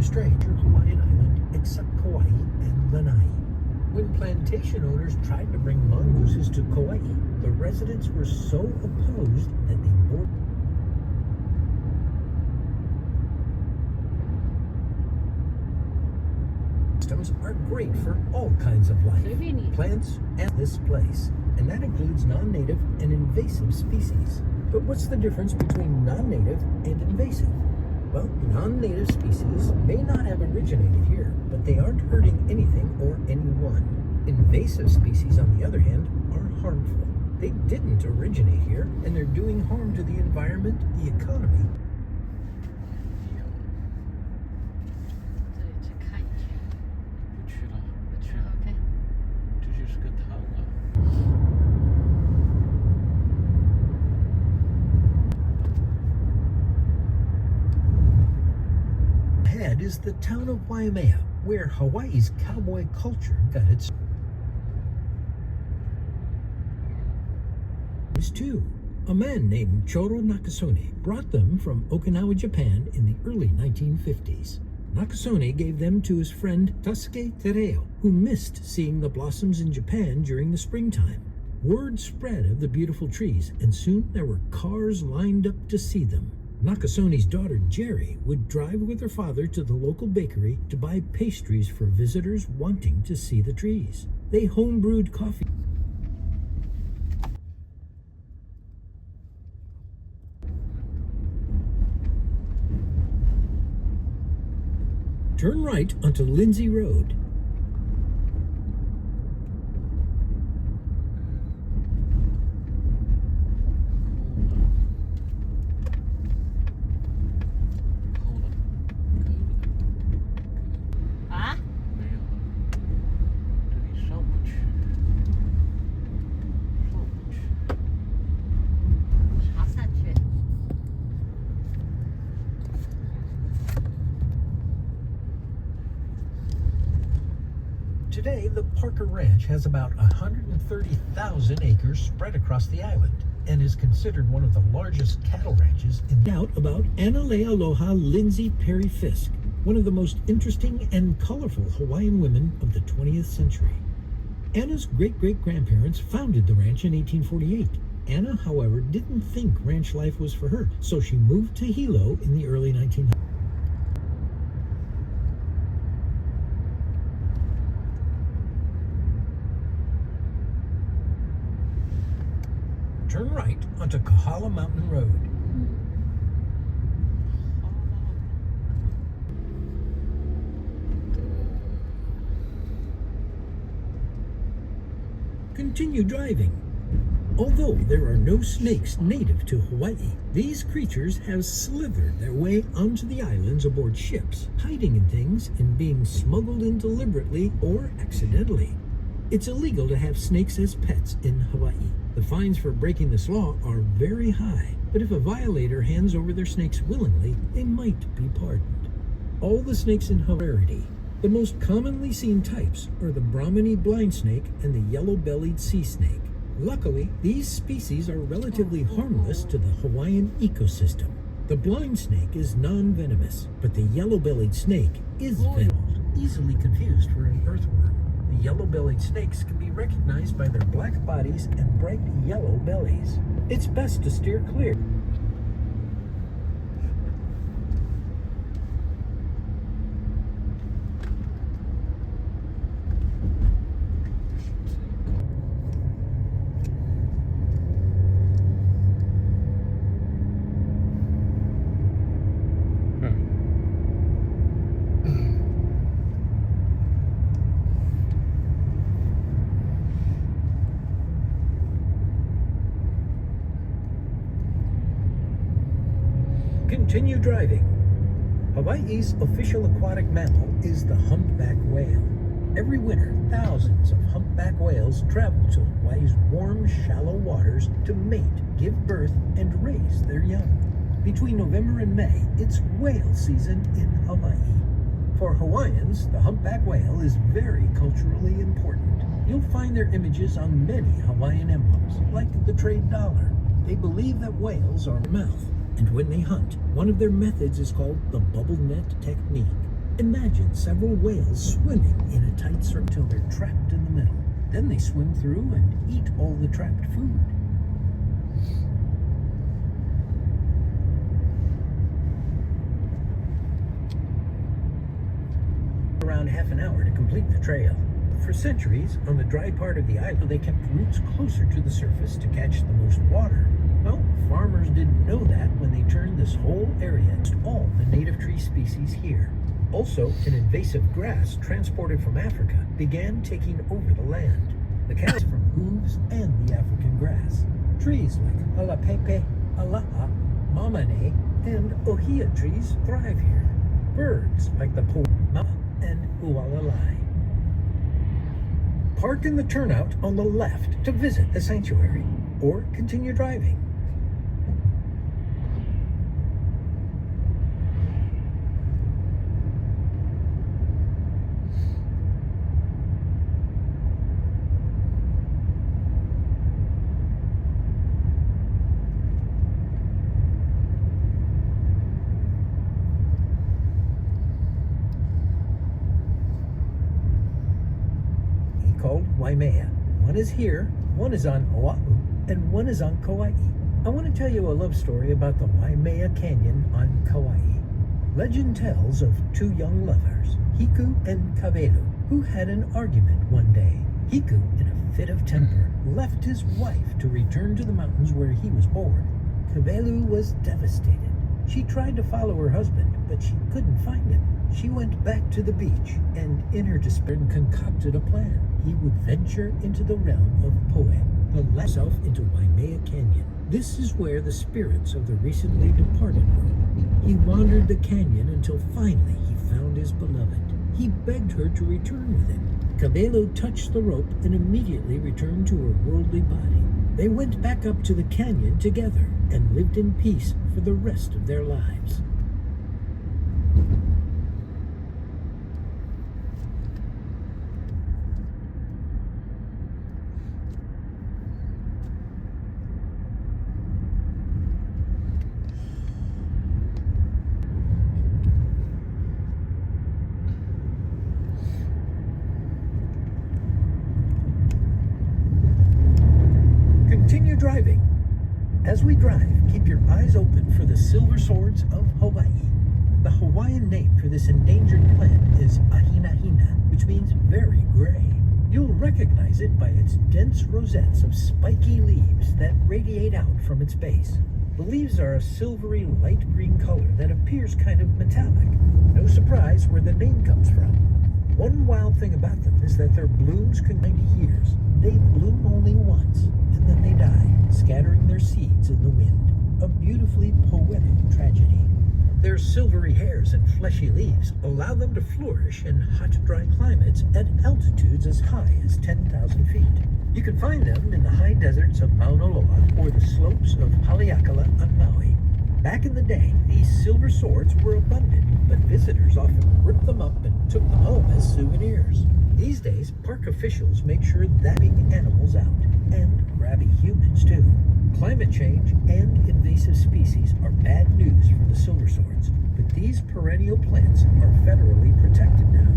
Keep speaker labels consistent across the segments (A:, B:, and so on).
A: strange Hawaiian island except Kauai and Lanai. When plantation owners tried to bring mongooses to Kauai, the residents were so opposed that they boarded. Systems are great for all kinds of life, plants, and this place, and that includes non-native and invasive species. But what's the difference between non-native and invasive? Well, non-native species may not have originated here, but they aren't hurting anything or anyone. Invasive species, on the other hand, are harmful. They didn't originate here, and they're doing harm to the environment, the economy. Ahead is the town of Waimea, where Hawaii's cowboy culture got its too. A man named Choro Nakasone brought them from Okinawa, Japan in the early 1950s. Nakasone gave them to his friend Tasuke Tereo, who missed seeing the blossoms in Japan during the springtime. Word spread of the beautiful trees, and soon there were cars lined up to see them. Nakasone's daughter Jerry would drive with her father to the local bakery to buy pastries for visitors wanting to see the trees. They homebrewed coffee. Turn right onto Lindsay Road. Today, the Parker Ranch has about 130,000 acres spread across the island and is considered one of the largest cattle ranches in doubt about Analealoha Lindsay Perry Fisk, one of the most interesting and colorful Hawaiian women of the 20th century. Anna's great-great-grandparents founded the ranch in 1848. Anna, however, didn't think ranch life was for her, so she moved to Hilo in the early 1900s. Turn right onto Kahala Mountain Road. Continue driving. Although there are no snakes native to Hawaii, these creatures have slithered their way onto the islands aboard ships, hiding in things and being smuggled in deliberately or accidentally. It's illegal to have snakes as pets in Hawaii. The fines for breaking this law are very high, but if a violator hands over their snakes willingly, they might be pardoned. All the snakes in Hawaii, the most commonly seen types are the Brahminy blind snake and the yellow-bellied sea snake. Luckily, these species are relatively harmless to the Hawaiian ecosystem. The blind snake is non-venomous, but the yellow-bellied snake is venomous, easily confused for an earthworm. The yellow-bellied snakes can be recognized by their black bodies and bright yellow bellies. It's best to steer clear. Continue driving. Hawaii's official aquatic mammal is the humpback whale. Every winter, thousands of humpback whales travel to Hawaii's warm, shallow waters to mate, give birth, and raise their young. Between November and May, it's whale season in Hawaii. For Hawaiians, the humpback whale is very culturally important. You'll find their images on many Hawaiian emblems, like the trade dollar. They believe that whales are mouth, and when they hunt, one of their methods is called the bubble net technique. Imagine several whales swimming in a tight circle till they're trapped in the middle. Then they swim through and eat all the trapped food. Around half an hour to complete the trail. For centuries, on the dry part of the island, they kept roots closer to the surface to catch the most water. Well, farmers didn't know that when they turned this whole area into all the native tree species here. Also, an invasive grass transported from Africa began taking over the land. The cows from hooves and the African grass. Trees like alapepe, ala'a, mamane, and ohia trees thrive here. Birds like the pololu and ualalai. Park in the turnout on the left to visit the sanctuary, or continue driving. Called Waimea. One is here, one is on Oahu, and one is on Kauai. I want to tell you a love story about the Waimea Canyon on Kauai. Legend tells of two young lovers, Hiku and Kavelu, who had an argument one day. Hiku, in a fit of temper, left his wife to return to the mountains where he was born. Kavelu was devastated. She tried to follow her husband, but she couldn't find him. She went back to the beach and, in her despair, concocted a plan. He would venture into the realm of Poe, the last self into Waimea Canyon. This is where the spirits of the recently departed were. He wandered the canyon until finally he found his beloved. He begged her to return with him. Kavelu touched the rope and immediately returned to her worldly body. They went back up to the canyon together and lived in peace for the rest of their lives. Continue driving. As we drive, keep your eyes open for the silver swords of Hawaii. The Hawaiian name for this endangered plant is ahinahina, which means very gray. You'll recognize it by its dense rosettes of spiky leaves that radiate out from its base. The leaves are a silvery light green color that appears kind of metallic. No surprise where the name comes from. One wild thing about them is that their blooms can 90 years. They bloom only once, and then they die, scattering their seeds in the wind. A beautifully poetic tragedy. Their silvery hairs and fleshy leaves allow them to flourish in hot, dry climates at altitudes as high as 10,000 feet. You can find them in the high deserts of Mauna Loa or the slopes of Haleakala on Maui. Back in the day, these silver swords were abundant, but visitors often ripped them up and took them home as souvenirs. These days, park officials make sure that big animals out, and grabby humans too. Climate change and invasive species are bad news for the silver swords, but these perennial plants are federally protected now.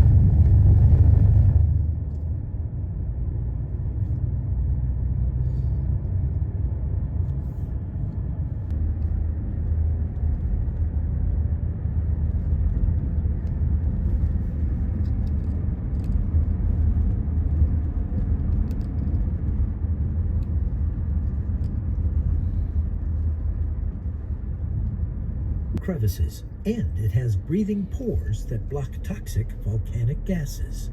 A: Crevices, and it has breathing pores that block toxic volcanic gases.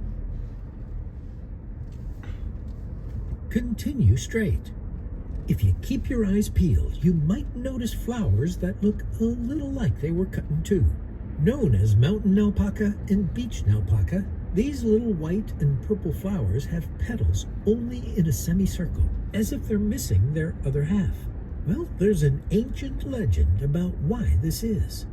A: Continue straight. If you keep your eyes peeled, you might notice flowers that look a little like they were cut in two. Known as mountain alpaca and beach alpaca, these little white and purple flowers have petals only in a semicircle, as if they're missing their other half. Well, there's an ancient legend about why this is.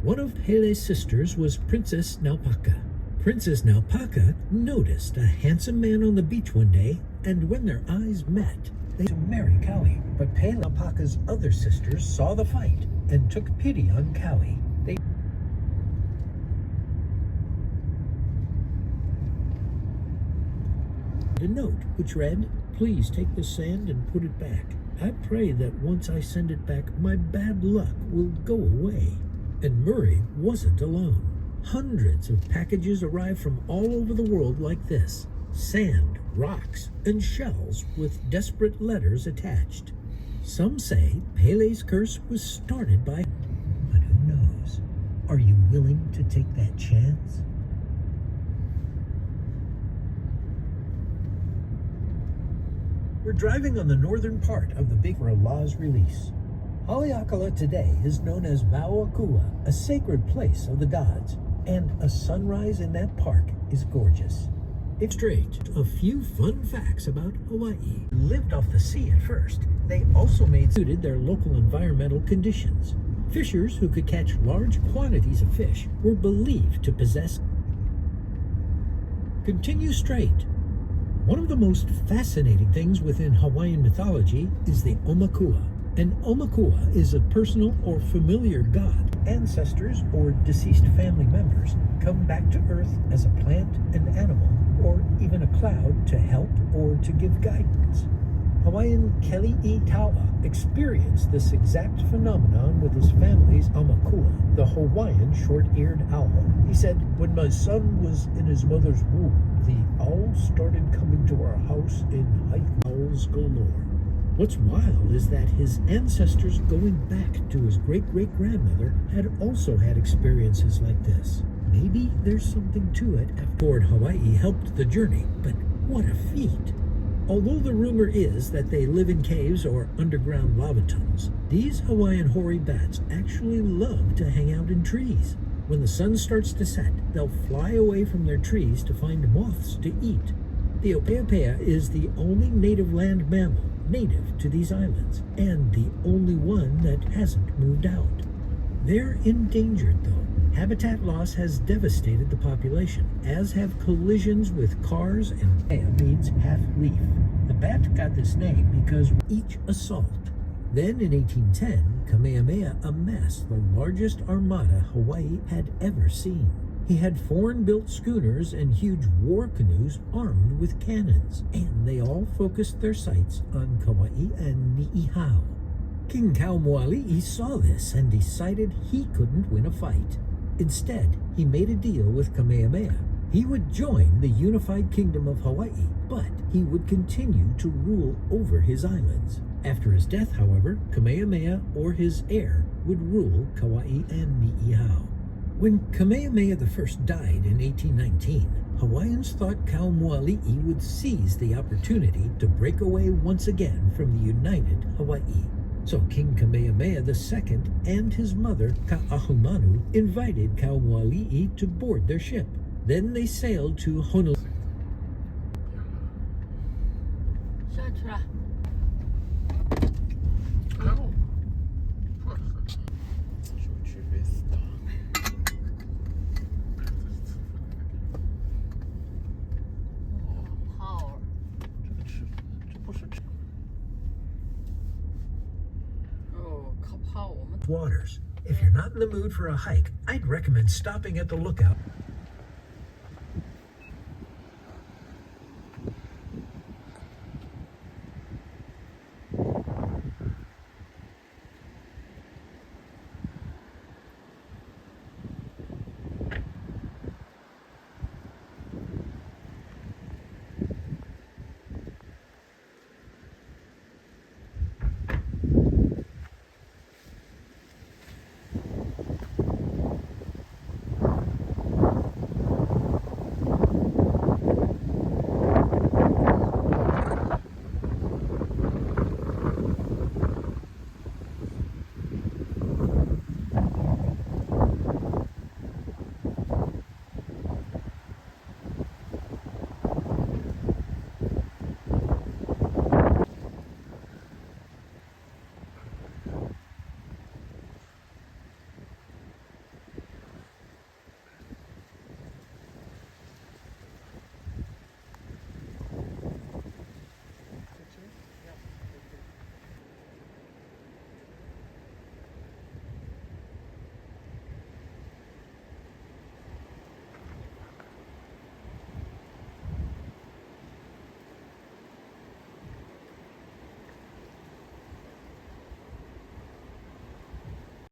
A: One of Pele's sisters was Princess Naupaka. Princess Naupaka noticed a handsome man on the beach one day, and when their eyes met, they to marry Kaui. But Pele Naupaka's other sisters saw the fight and took pity on Kaui. a note which read, "Please take the sand and put it back. I pray that once I send it back, my bad luck will go away." And Murray wasn't alone. Hundreds of packages arrived from all over the world like this: sand, rocks, and shells with desperate letters attached. Some say Pele's curse was started by... But who knows? Are you willing to take that chance? We're driving on the northern part of the Big Allah's release. Haleakala today is known as Vauakua, a sacred place of the gods, and a sunrise in that park is gorgeous. It's straight. A few fun facts about Hawaii. Lived off the sea at first. They also suited their local environmental conditions. Fishers who could catch large quantities of fish were believed to possess... Continue straight. One of the most fascinating things within Hawaiian mythology is the Omakua. An Omakua is a personal or familiar god. Ancestors or deceased family members come back to Earth as a plant, an animal, or even a cloud to help or to give guidance. Hawaiian Keli'i Taua experienced this exact phenomenon with his family's Aumakua, the Hawaiian short-eared owl. He said, "When my son was in his mother's womb, the owls started coming to our house in hike owls galore." What's wild is that his ancestors going back to his great-great-grandmother had also had experiences like this. Maybe there's something to it after Hawaii helped the journey, but what a feat. Although the rumor is that they live in caves or underground lava tunnels, these Hawaiian hoary bats actually love to hang out in trees. When the sun starts to set, they'll fly away from their trees to find moths to eat. The opeapea is the only native land mammal native to these islands, and the only one that hasn't moved out. They're endangered though. Habitat loss has devastated the population, as have collisions with cars, and pea means half-leaf. The bat got this name because each assault. Then in 1810, Kamehameha amassed the largest armada Hawaii had ever seen. He had foreign-built schooners and huge war canoes armed with cannons, and they all focused their sights on Kauai and Ni'ihau. King Kaumoali'i saw this and decided he couldn't win a fight. Instead, he made a deal with Kamehameha. He would join the unified kingdom of Hawaii, but he would continue to rule over his islands. After his death, however, Kamehameha or his heir would rule Kauai and Ni'ihau. When Kamehameha I died in 1819, Hawaiians thought Kaumoali'i would seize the opportunity to break away once again from the united Hawaii. So King Kamehameha II and his mother, Ka'ahumanu, invited Kaumoali'i to board their ship. Then they sailed to Honolulu. Waters. If you're not in the mood for a hike, I'd recommend stopping at the lookout.